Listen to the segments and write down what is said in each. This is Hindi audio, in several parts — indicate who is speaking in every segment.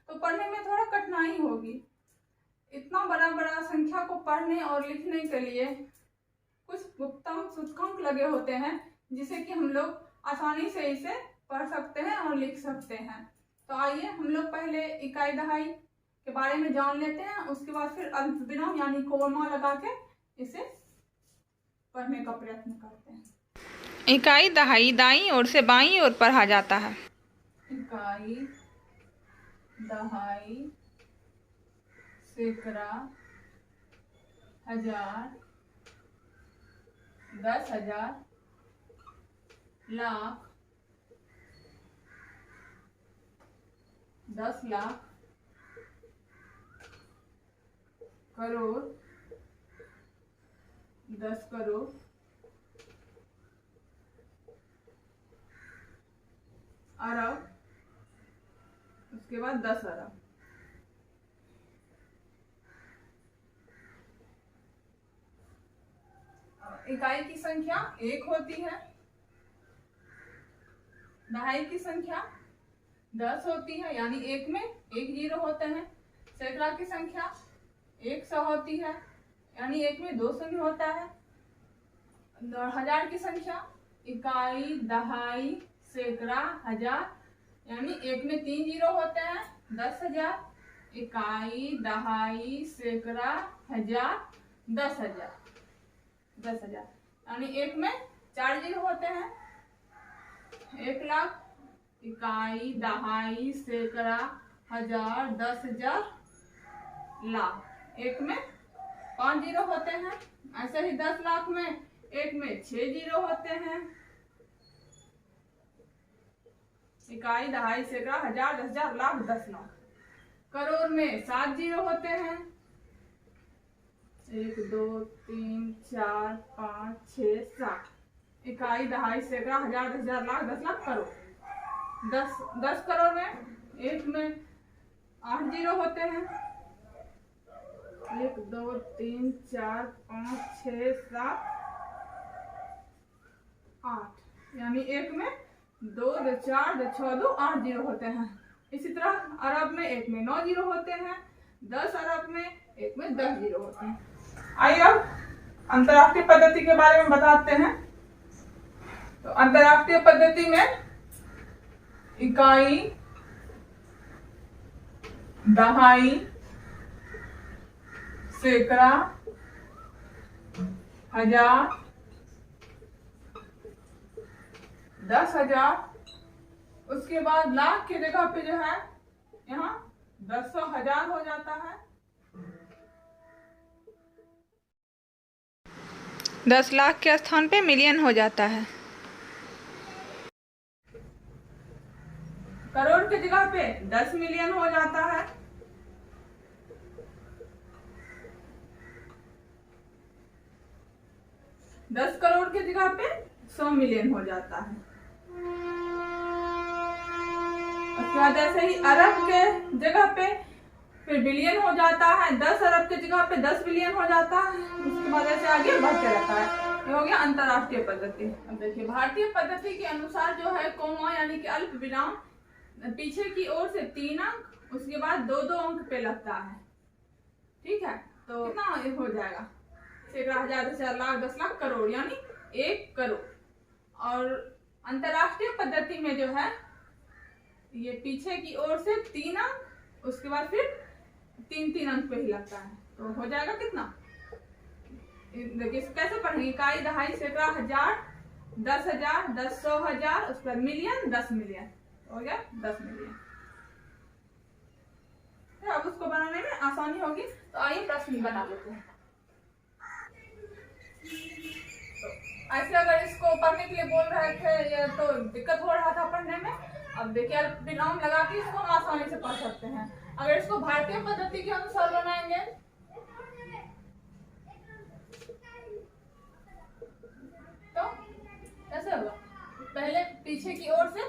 Speaker 1: तो पढ़ने में थोड़ा कठिनाई होगी। इतना बड़ा बड़ा संख्या को पढ़ने और लिखने के लिए कुछ गुप्तम सूचकांक लगे होते हैं, जिसे कि हम लोग आसानी से इसे पढ़ सकते हैं और लिख सकते हैं। तो आइए हम लोग पहले इकाई दहाई के बारे में जान लेते हैं, उसके बाद फिर अल्पविराम यानी कोमा लगा के इसे पढ़ने का प्रयत्न करते हैं।
Speaker 2: इकाई दहाई दाईं ओर से बाईं ओर पढ़ा जाता है।
Speaker 1: इकाई दहाई सैकड़ा, हजार, 10,000, लाख, 10 लाख, करोड़, 10 करोड़, अरब, उसके बाद 10 अरब। इकाई की संख्या 1 होती है, दहाई की संख्या 10 होती है, यानी 1 में 1 जीरो होते हैं। सैकड़ा की संख्या 100 होती है, यानी 1 में 2 शून्य होता है। और हजार की संख्या इकाई दहाई सैकड़ा हजार, यानी 1 में 3 जीरो होते हैं। 10,000 इकाई दहाई सैकड़ा हजार 10,000, 10,000 यानी 1 में 4 जीरो होते हैं। 1 लाख इकाई दहाई सैकड़ा हजार 10,000 लाख, 1 में 5 जीरो होते हैं। ऐसे ही 10 लाख में 1 में 6 जीरो होते हैं। इकाई दहाई सैकड़ा हजार 10,000 लाख 10 लाख। करोड़ में 7 जीरो होते हैं। 1 2 3 4 5 6 7 इकाई दहाई सैकड़ा हजार 10,000 लाख 10 लाख करोड़। 10 करोड़ में 1 में 8 जीरो होते हैं। 1 2 3 4 5 6 7 8 यानी 1 में 2 2 4 2 6 2 8 जीरो होते हैं। इसी तरह अरब में 1 में 9 जीरो होते हैं। 10 अरब में 1 में 10 जीरो होते हैं। आइए अब अंतरराष्ट्रीय पद्धति के बारे में बताते हैं। तो अंतरराष्ट्रीय पद्धति में इकाई दहाई सैकड़ा हजार 10,000, उसके बाद लाख की जगह पे जो है यहाँ 10,000 हो जाता है।
Speaker 2: 10 लाख के स्थान पे मिलियन हो जाता है।
Speaker 1: करोड़ की जगह पे 10 मिलियन हो जाता है। दस करोड़ की जगह पे 100 मिलियन हो जाता है। उसके बाद ऐसे ही अरब के जगह पे फिर बिलियन हो जाता है। 10 अरब की जगह पे 10 बिलियन हो जाता है। उसके बाद ऐसे आगे बढ़ते रहता है। ये हो गया अंतरराष्ट्रीय पद्धति। अब देखिए भारतीय पद्धति के अनुसार जो है कोमा यानी कि अल्प विराम पीछे की ओर से 3 अंक, उसके बाद 2-2 अंक पे लगता है। ठीक है, तो कितना हो जाएगा? सैकड़ा हजार 10,000 लाख 10 लाख करोड़ यानी 1 करोड़। और अंतरराष्ट्रीय पद्धति में जो है ये पीछे की ओर से 3 अंक, उसके बाद फिर 3-3 अंक पे ही लगता है। तो हो जाएगा कितना? देखिए कैसे पढ़ेंगे? इकाई दहाई सैकड़ा हजार 10,000 10 100 हजार, उसके बाद मिलियन 10 मिलियन हो गया 10 मिलियन। अब उसको बनाने में आसानी होगी। तो आइए प्रश्न बना लेते हैं। तो ऐसे अगर इसको पढ़ने के लिए बोल रहे थे ये तो दिक्कत हो रहा था पढ़ने में। अब देखिए विराम लगा के इसको हम आसानी से पढ़ सकते हैं। अगर इसको भारतीय पद्धति के अनुसार बनाएंगे तो कैसे होगा? पहले पीछे की ओर से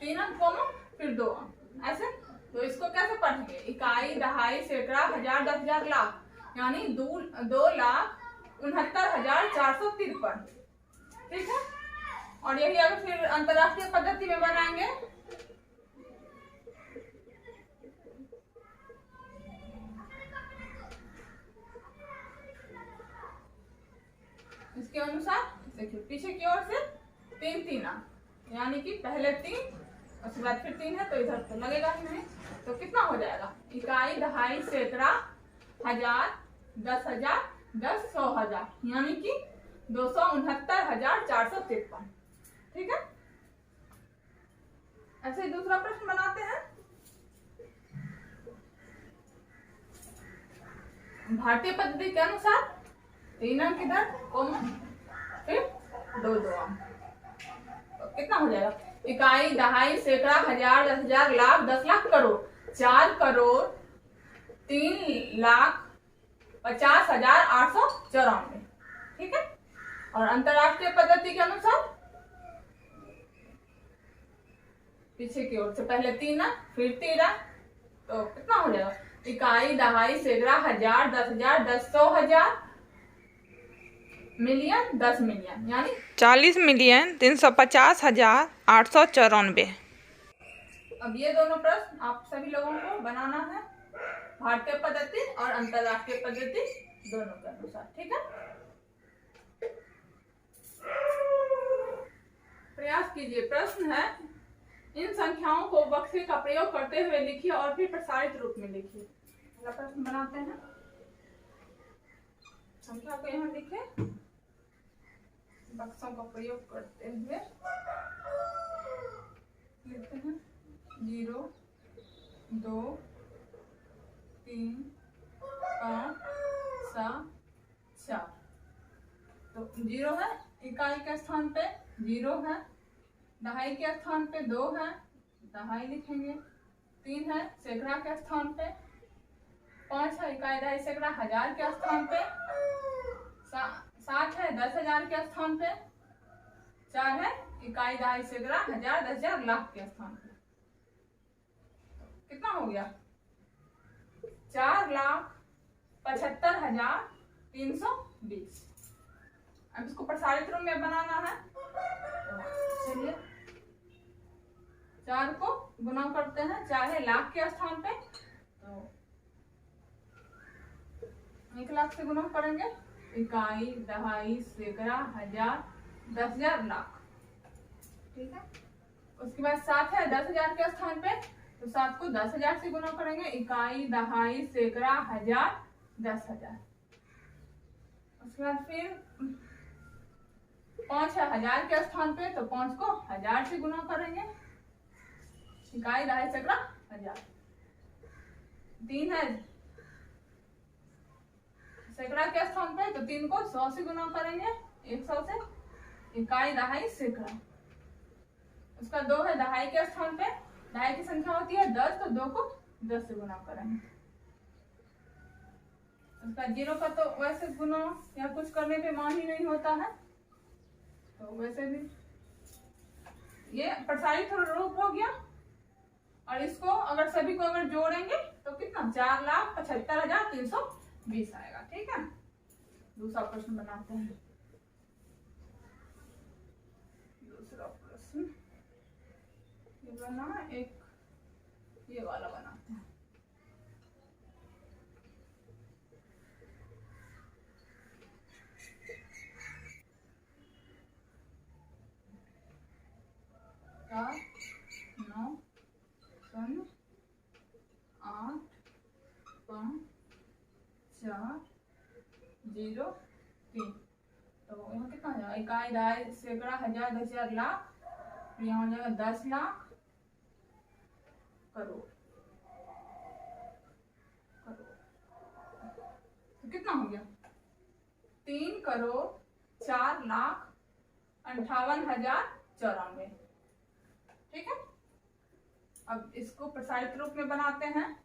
Speaker 1: 3 अंक कॉमा फिर 2 अंक ऐसे। तो इसको कैसे पढ़ेंगे? इकाई दहाई सैकड़ा हजार 10,000 लाख यानी 2,69,453। ठीक है, और यही अगर फिर अंतरराष्ट्रीय पद्धति में बनाएंगे इसके अनुसार देखिए पीछे की ओर से 3 3 आ, यानी कि पहले 3 उसके बाद फिर 3 है तो इधर तो लगेगा ही नहीं। तो कितना हो जाएगा? इकाई, दहाई, सैकड़ा, हजार, 10,000, 10, 100,000, यानी कि 269,453। ठीक है। ऐसे ही दूसरा प्रश्न बनाते हैं। भारतीय पद्धति के अनुसार 3 अंक इधर कॉमन, फिर 2 2 अंक, तो कितना हो जाएगा? इकाई, दहाई, सैकड़ा, हजार, 10,000, लाख, 10 लाख, करोड़। 4,03,50,894। ठीक है। और अंतरराष्ट्रीय पद्धति के अनुसार पीछे की ओर से पहले 3 फिर 13, तो कितना हो जाएगा? इकाई, दहाई, सैकड़ा, हजार, 10,000, 10, 100,000, मिलियन, 10 मिलियन, यानी
Speaker 2: 40,350,894।
Speaker 1: अब ये दोनों प्रश्न आप सभी लोगों को बनाना है, भारतीय पद्धति और अंतरराष्ट्रीय पद्धति दोनों के अनुसार। ठीक है। प्रयास कीजिए। प्रश्न है, इन संख्याओं को बक्से का प्रयोग करते हुए लिखिए और फिर प्रसारित रूप में लिखिए। पहला प्रश्न बनाते हैं। संख्या को यहाँ लिखे, बक्सों का प्रयोग करते हुए लिखते हैं 0 2 3 5 7 4। तो 0 है, इकाई के स्थान पे 0 है, दहाई के स्थान पे 2 है, दहाई लिखेंगे। 3 है, सैकड़ा के स्थान पे। 5 है, इकाई, दहाई, सैकड़ा, हजार के स्थान पे। 7 है, 10,000 के स्थान पे। 4 है, इकाई, दहाई, सैकड़ा, हजार, 10,000, लाख के स्थान पे। कितना हो गया? 4,75,320। अब इसको प्रसारित रूप में बनाना है। चलिए 4 को गुना करते हैं, 4 है लाख के स्थान पे, तो 1 लाख से गुना करेंगे। इकाई, दहाई, सैकड़ा, हजार, 10,000, लाख। ठीक है। उसके बाद 7 है 10,000 के स्थान पे, तो 7 को 10,000 से गुना करेंगे। इकाई, दहाई, सैकड़ा, हजार, 10,000। उसके बाद फिर 5 है हजार के स्थान पे, तो 5 को 1000 से गुना करेंगे। इकाई, दहाई, सैकड़ा, हजार। 3 है सैकड़ा के स्थान पे, तो 3 को 100 से गुना करेंगे, 100 से। इकाई, दहाई, सैकड़ा। उसका 2 है दहाई के स्थान पे, दहाई की संख्या होती है 10, तो 2 को 10 से गुना करेंगे। उसका 0 का तो वैसे गुना या कुछ करने पे मान ही नहीं होता है, तो वैसे भी ये प्रसारित रूप हो गया। और इसको अगर सभी को अगर जोड़ेंगे तो कितना? 4,75,320 आएगा। ठीक है। दूसरा प्रश्न बनाते हैं। दूसरा प्रश्न ये बना, एक ये वाला बनाते हैं। चार 9 0 8 5 4 0 3। तो यहाँ कितना हो जाएगा? इकाई, दहाई, सैकड़ा, हजार, 10,000, लाख। यहाँ हो जाएगा 10 लाख, करोड़। तो कितना हो गया? 3,04,58,094। ठीक है। अब इसको प्रसारित रूप में बनाते हैं।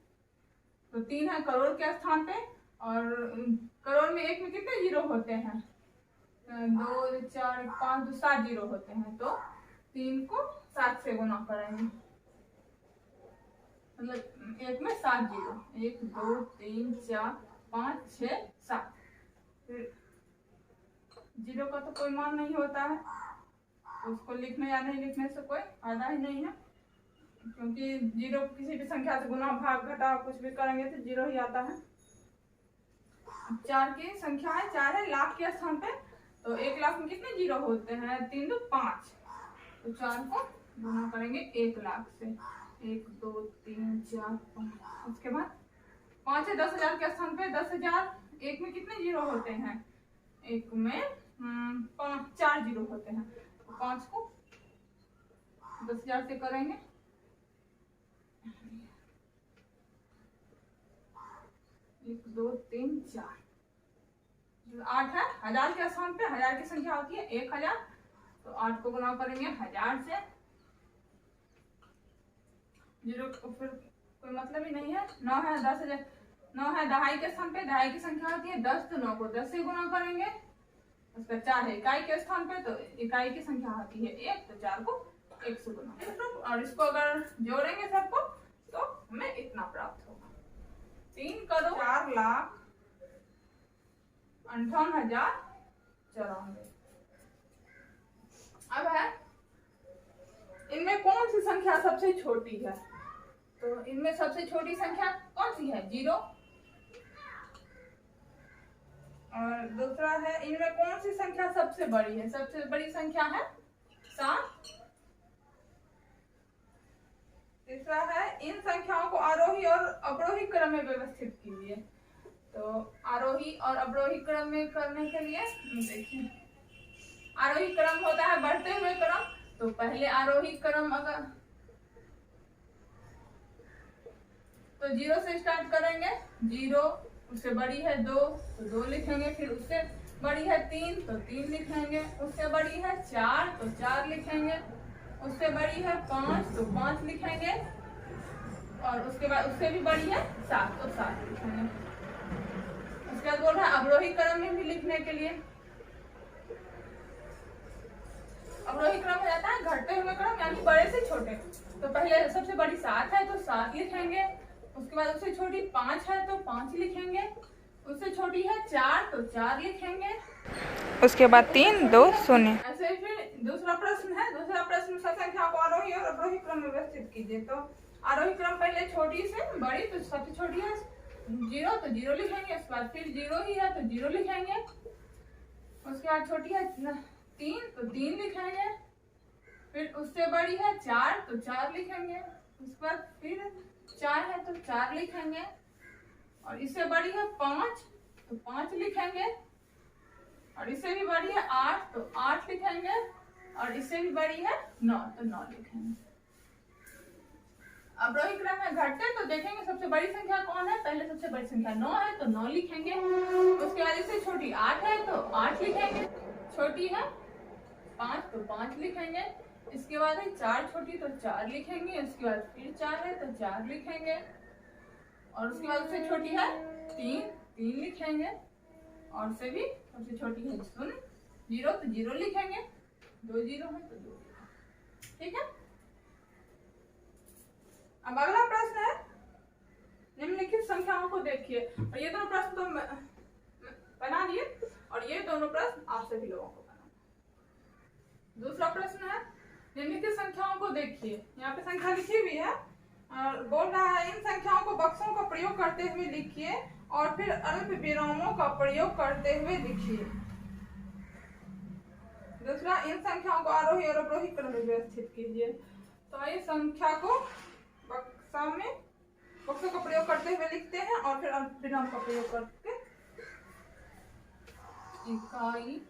Speaker 1: तो 3 है करोड़ के स्थान पे, और करोड़ में एक में कितने जीरो होते हैं? 2 4 5 2 7 जीरो होते हैं, तो 3 को 7 से गुना करेंगे, मतलब एक में 7 जीरो। 1 2 3 4 5 6 7। फिर जीरो का तो कोई मान नहीं होता है, उसको लिखने या नहीं लिखने से कोई फायदा ही नहीं है, क्योंकि जीरो किसी भी संख्या से गुना, भाग, घटा कुछ भी करेंगे तो जीरो ही आता है। 4 की संख्या है, 4 है लाख के स्थान पे, तो 1 लाख में कितने जीरो होते हैं? 3 2 5। तो 4 को गुना करेंगे 1 लाख से। 1 2 3 4 5। उसके बाद 5 है 10,000 के स्थान पे 10,000। 1 में कितने जीरो होते हैं? 1 में 4 जीरो होते हैं। तो 5 को 10,000 से करेंगे। 1 2 3 4 8 है। 1000 के स्थान पे 1000 की संख्या होती है 1000। तो 8 को गुना करेंगे 1000 से। जीरो को फिर कोई मतलब ही नहीं है। 9 है 10,000। 9 है दहाई के स्थान पे दहाई की संख्या होती है 10। तो 9 को 10 से गुना करेंगे। उसका 4 है इकाई के स्थान पे तो इकाई की संख्या होती है 1। तो 4 को 1 से गुना। और इसको अगर जोड़ेंगे सबको तो हमें इतना प्राप्त होगा। 3 करोड़ 4,58,094। अब है इनमें कौन सी संख्या सबसे छोटी है? तो इनमें सबसे छोटी संख्या कौन सी है? 0। और दूसरा है इनमें कौन सी संख्या सबसे बड़ी है? सबसे बड़ी संख्या है 7। तीसरा है इन संख्याओं को आरोही और अवरोही क्रम में व्यवस्थित कीजिए। तो आरोही और अवरोही क्रम में करने के लिए देखिए, आरोही क्रम होता है बढ़ते हुए क्रम। तो पहले आरोही क्रम अगर तो 0 से स्टार्ट करेंगे। 0 उससे बड़ी है 2 तो 2 लिखेंगे। फिर उससे बड़ी है 3 तो 3 लिखेंगे। उससे बड़ी है 4 तो 4 लिखेंगे। उससे बड़ी है 5 तो 5 लिखेंगे। और उसके बाद उससे भी बड़ी है 7 तो 7 लिखेंगे। उसके बाद बोल रहा है अवरोही क्रम में भी लिखने के लिए। अवरोही क्रम हो जाता है घटते हुए क्रम, यानी बड़े से छोटे। तो पहले सबसे बड़ी 7 है तो 7 लिखेंगे। उसके बाद उससे छोटी 5 है तो 5 लिखेंगे। उससे छोटी है 4 तो 4 लिखेंगे।
Speaker 2: उसके बाद 3 2 0।
Speaker 1: ऐसे ही फिर दूसरा प्रश्न है। दूसरा प्रश्न संख्या को आरोही और अवरोही क्रम में व्यवस्थित कीजिए। तो आरोही क्रम पहले छोटी से बड़ी, तो सबसे छोटी है 0 तो 0 लिखेंगे। उसके बाद फिर 0 ही है तो 0 लिखेंगे। उसके बाद छोटी है 3 तो 3 लिखेंगे। फिर उससे बड़ी है 4 तो 4 लिखेंगे। उसके बाद फिर 4 है तो 4 लिखेंगे। और इससे बड़ी है 5 तो 5 लिखेंगे। और इससे भी बड़ी है 8 तो 8 लिखेंगे। और इससे भी बड़ी है 9 तो 9 लिखेंगे। अवरोही क्रम में घटते तो देखेंगे सबसे बड़ी संख्या कौन है। पहले सबसे बड़ी संख्या 9 है तो 9 लिखेंगे। उसके बाद इससे छोटी 8 है तो 8 लिखेंगे। छोटी है 5 तो 5 लिखेंगे। इसके बाद है 4 छोटी तो 4 लिखेंगे। उसके बाद फिर 4 है तो 4 लिखेंगे। और उसके बाद उससे छोटी है 3 लिखेंगे। और से भी सबसे छोटी है 0 तो 0 लिखेंगे। 2 0 है तो 2। ठीक है। अब अगला प्रश्न है निम्नलिखित संख्याओं को देखिए। और ये दोनों प्रश्न तो बना दिए और ये दोनों प्रश्न आप सभी लोगों को बनाना। दूसरा प्रश्न है निम्नलिखित संख्याओं को देखिए। यहाँ पे संख्या लिखी हुई है और बोल रहा है इन संख्याओं को बक्सों का प्रयोग करते हुए लिखिए और फिर अल्प विरामों का प्रयोग करते हुए लिखिए। दूसरा इन संख्याओं को आरोही और अवरोही क्रम में व्यवस्थित कीजिए। तो ये संख्या को बक्सों का प्रयोग करते हुए लिखते हैं और फिर अल्प विराम का प्रयोग करके इकाई,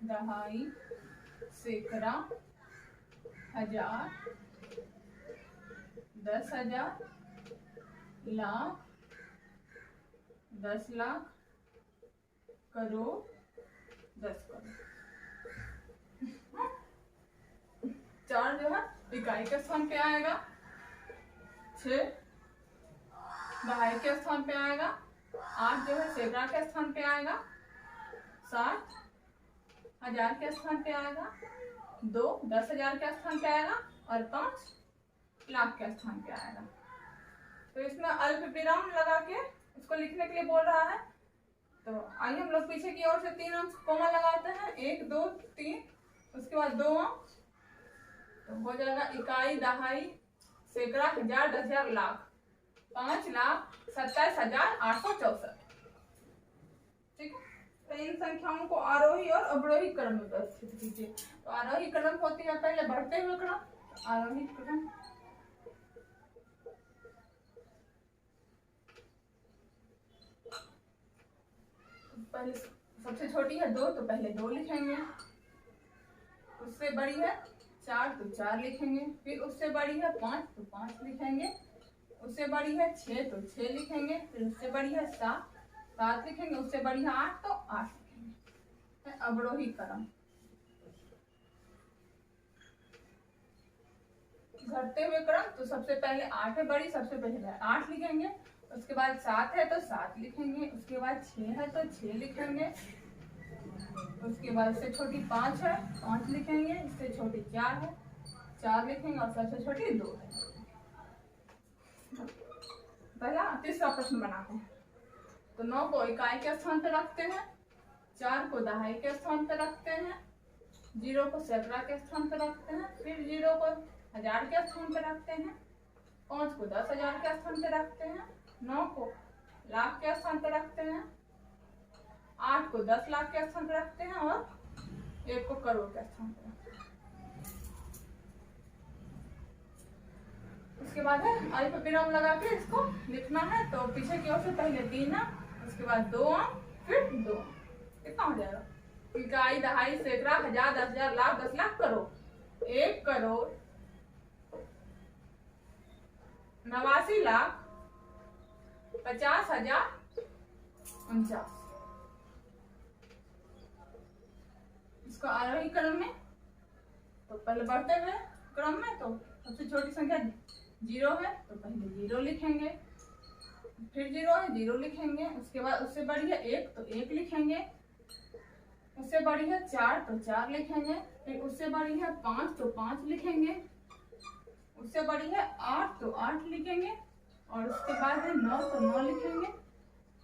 Speaker 1: दहाई, सैकड़ा, हजार, 10,000, लाख, 10 लाख, करोड़, 10 करोड़। 4 जो है इकाई के स्थान पे आएगा। 6 दहाई के स्थान पे आएगा। 8 जो है सैकड़ा के स्थान पे आएगा। 7 हजार के स्थान पे आएगा। 2 10,000 के स्थान पे आएगा। और 5 लाख के स्थान पे आएगा। तो इसमें अल्प विराम लगा के उसको लिखने के लिए बोल रहा है। तो आइए हम लोग पीछे की ओर से 3 अंक कोमा लगाते हैं। 1 2 3। उसके बाद 2 अंक तो हो जाएगा इकाई, दहाई, सैकड़ा, हजार, 10,000, लाख। 5,27,864। ठीक है। तो इन संख्याओं को आरोही और अवरोही क्रम में व्यवस्थित कीजिए। तो आरोही क्रम होती है पहले बढ़ते हुए क्रम, आरोही क्रम। पहले सबसे छोटी है 2 तो पहले 2 लिखेंगे, उससे बड़ी है 4 तो 4 लिखेंगे, फिर उससे बड़ी है 5 तो 5 लिखेंगे, उससे बड़ी है 6 तो 6 लिखेंगे, फिर उससे बड़ी है 7 लिखेंगे, उससे बड़ी है 8 तो 8 लिखेंगे। अवरोही क्रम। घटते हुए क्रम तो सबसे पहले 8 है बड़ी, सबसे पहले 8 लिखेंगे, उसके बाद 7 है तो 7 लिखेंगे, उसके बाद 6 है तो 6 लिखेंगे, उसके बाद इससे छोटी 5 है 5 लिखेंगे, इससे छोटी 4 है 4 लिखेंगे और सबसे छोटी 2 है। पहला तीसरा प्रश्न बनाते हैं। तो 9 को इकाई के स्थान पर रखते हैं, 4 को दहाई के स्थान पर रखते हैं, 0 को सैकड़ा के स्थान पर रखते हैं, फिर 0 को 1000 के स्थान पर रखते हैं, 5 को 10,000 के स्थान पर रखते हैं, 9 को लाख के स्थान पर रखते हैं, 8 को 10 लाख के स्थान पर रखते हैं और 1 को करोड़ के स्थान पर रखते हैं। उसके बाद है आई पर विराम लगा के इसको लिखना है। तो पीछे की ओर से पहले 3 अंक, उसके बाद 2 अंक, फिर 2 अंक। कितना हो जाएगा? इकाई, दहाई, सैकड़ा, 1000, 10,000, लाख, 10 लाख, करोड़। 1 करोड़ 89 लाख 50,049। इसको आरोही क्रम में तो पहले बढ़ते हुए क्रम में तो सबसे छोटी संख्या 0 है तो पहले 0 लिखेंगे, फिर 0 है 0 लिखेंगे, उसके बाद उससे बड़ी है 1 तो 1 लिखेंगे, उससे बड़ी है 4 तो 4 लिखेंगे, फिर उससे बड़ी है 5 तो 5 लिखेंगे, उससे बड़ी है 8 तो 8 लिखेंगे, और उसके बाद है 9 तो 9 लिखेंगे,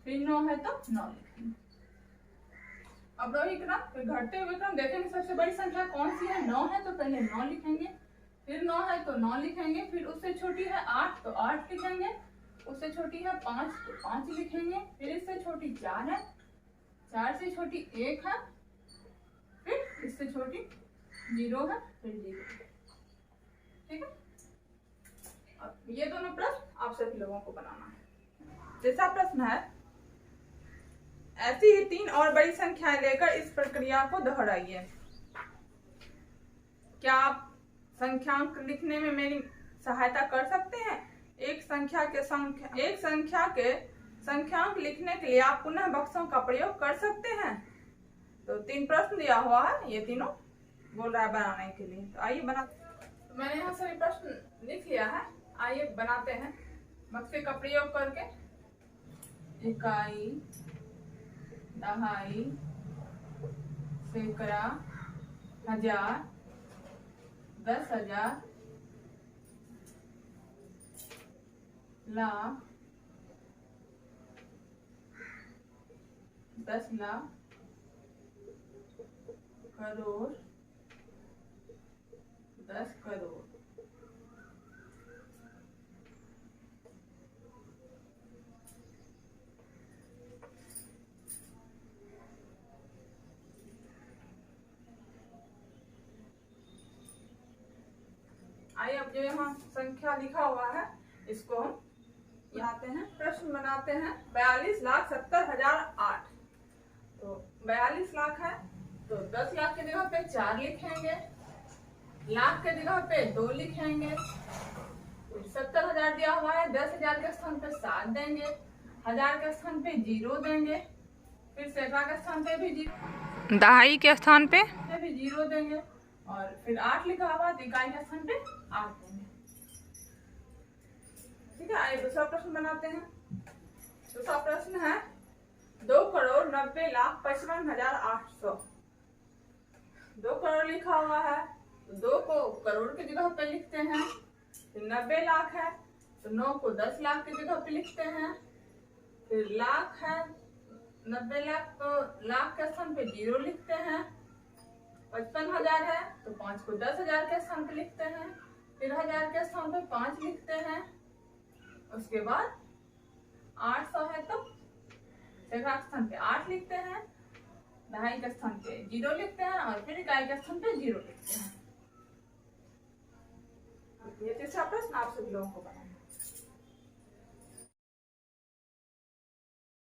Speaker 1: फिर 9 है तो 9 लिखेंगे। अवरोही क्रम। फिर घटते हुए क्रम देखेंगे सबसे बड़ी संख्या कौन सी है। 9 है तो पहले 9 लिखेंगे, फिर 9 है तो 9 लिखेंगे, फिर उससे छोटी है 8 तो 8 लिखेंगे, उससे छोटी है 5 तो 5 लिखेंगे, फिर इससे छोटी 4 है, 4 से छोटी 1 है, फिर इससे छोटी 0 है, फिर 0। ठीक है। अब ये दोनों प्रश्न आप सभी लोगों को बनाना है। जैसा प्रश्न है, ऐसी ही 3 और बड़ी संख्याएं लेकर इस प्रक्रिया को दोहराइए। क्या आप संख्यांक लिखने में मेरी सहायता कर सकते हैं? एक संख्या के संख्यांक लिखने के लिए आप पुनः बक्सों का प्रयोग कर सकते हैं। तो 3 प्रश्न दिया हुआ है, ये तीनों बोल रहा है बनाने के लिए। तो आइए बना। तो मैंने यहाँ सभी प्रश्न लिख लिया है, आइए बनाते हैं बक्से का प्रयोग करके। इकाई, दहाई, सैकड़ा, 1000, 10,000, लाख, 10 लाख, करोड़, 10 करोड़। आइए अब जो यहाँ संख्या लिखा हुआ है इसको हम यहाँ हैं प्रश्न बनाते हैं। 42,70,008। तो 42 लाख है तो 10 लाख की जगह पे 4 लिखेंगे, लाख के जगह पे 2 लिखेंगे, 70,000 दिया हुआ है, 10,000 के स्थान पे 7 देंगे, 1000 के स्थान पे 0 देंगे, फिर सैकड़ा के स्थान पे भी 0,
Speaker 2: दहाई के स्थान पे
Speaker 1: भी 0 देंगे, और फिर 8 लिखा हुआ तो इकाई के स्थान पे 8 देंगे। ठीक है। आइए दूसरा प्रश्न बनाते हैं। दूसरा प्रश्न है 2,90,55,800। 2 करोड़ लिखा हुआ है तो 2 को करोड़ की जगह पे लिखते हैं, फिर 90 लाख है तो 9 को 10 लाख की जगह पे लिखते हैं, फिर लाख है 90 लाख तो लाख के स्थान पे 0 लिखते हैं, 55,000 है तो 5 को 10,000 के स्थान पे लिखते हैं, फिर 1000 के स्थान पे 5 लिखते हैं, उसके बाद 800 है तो सैकड़ा के स्थान पे 8 लिखते हैं, दहाई के स्थान पे 0 लिखते हैं और फिर इकाई के स्थान पे 0 लिखते हैं। ये तीसरा प्रश्न आप सभी लोगों को बना